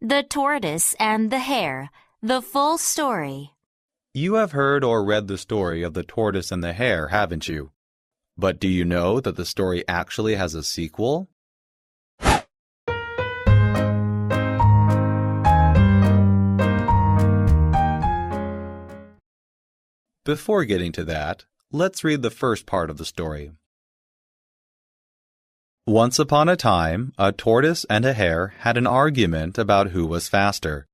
The Tortoise and the Hare, the full story. You have heard or read the story of the tortoise and the hare, haven't you? But do you know that the story actually has a sequel? Before getting to that, let's read the first part of the story. Once upon a time, a tortoise and a hare had an argument about who was faster.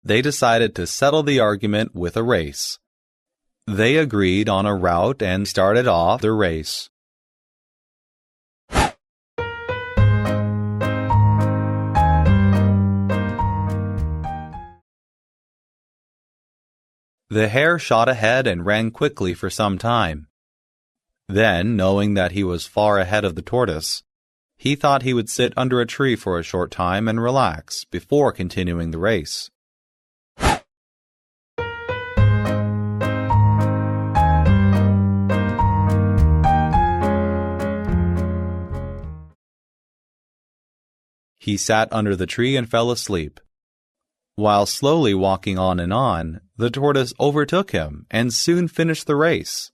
They decided to settle the argument with a race. They agreed on a route and started off the race. The hare shot ahead and ran quickly for some time. Then, knowing that he was far ahead of the tortoise, he thought he would sit under a tree for a short time and relax before continuing the race. He sat under the tree and fell asleep. While slowly walking on, the tortoise overtook him and soon finished the race.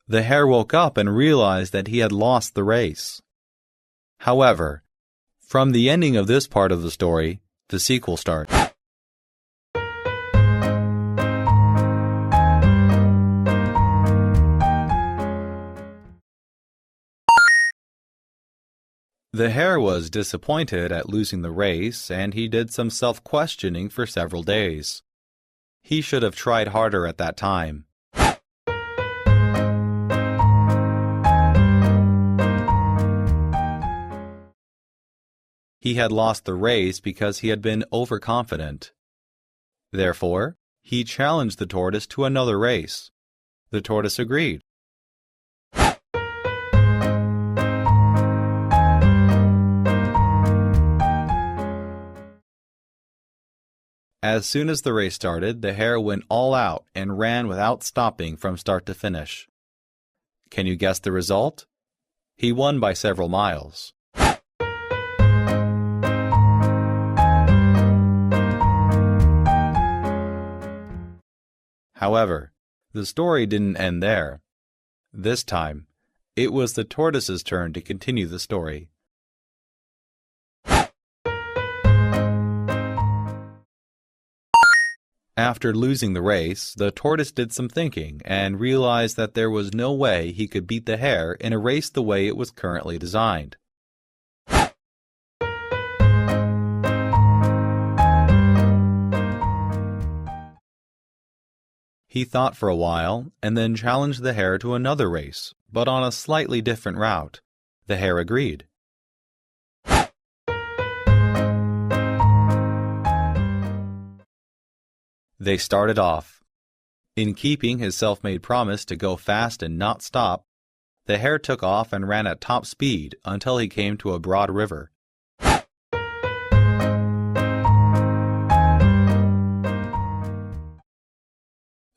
The hare woke up and realized that he had lost the race. However, from the ending of this part of the story, the sequel starts. The hare was disappointed at losing the race, and he did some self-questioning for several days. He should have tried harder at that time. He had lost the race because he had been overconfident. Therefore, he challenged the tortoise to another race. The tortoise agreed. As soon as the race started, the hare went all out and ran without stopping from start to finish. Can you guess the result? He won by several miles. However, the story didn't end there. This time, it was the tortoise's turn to continue the story. After losing the race, the tortoise did some thinking and realized that there was no way he could beat the hare in a race the way it was currently designed. He thought for a while and then challenged the hare to another race, but on a slightly different route. The hare agreed. They started off. In keeping his self-made promise to go fast and not stop, the hare took off and ran at top speed until he came to a broad river.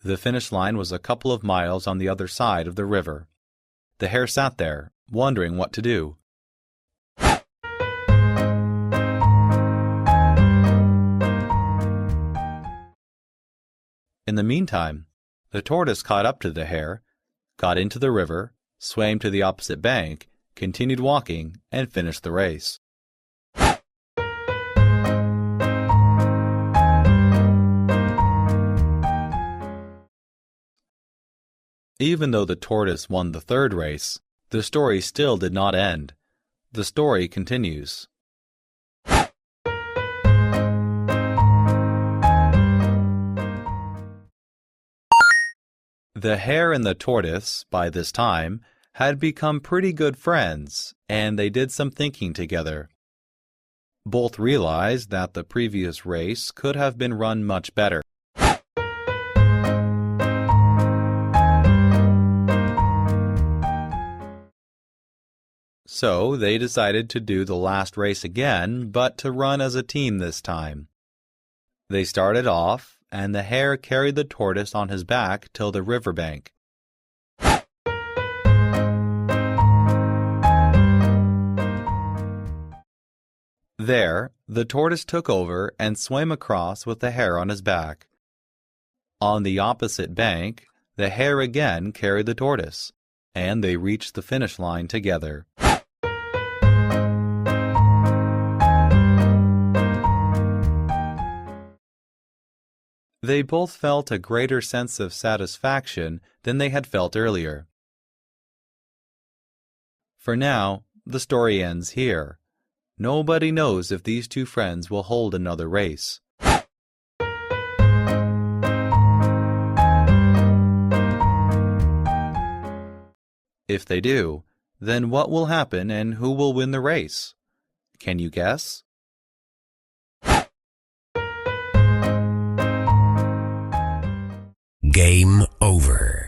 The finish line was a couple of miles on the other side of the river. The hare sat there, wondering what to do. In the meantime, the tortoise caught up to the hare, got into the river, swam to the opposite bank, continued walking, and finished the race. Even though the tortoise won the third race, the story still did not end. The story continues. The hare and the tortoise, by this time, had become pretty good friends, and they did some thinking together. Both realized that the previous race could have been run much better. So they decided to do the last race again, but to run as a team this time. They started off, and the hare carried the tortoise on his back till the riverbank. There, the tortoise took over and swam across with the hare on his back. On the opposite bank, the hare again carried the tortoise, and they reached the finish line together. They both felt a greater sense of satisfaction than they had felt earlier. For now, the story ends here. Nobody knows if these two friends will hold another race. If they do, then what will happen and who will win the race? Can you guess? Game over.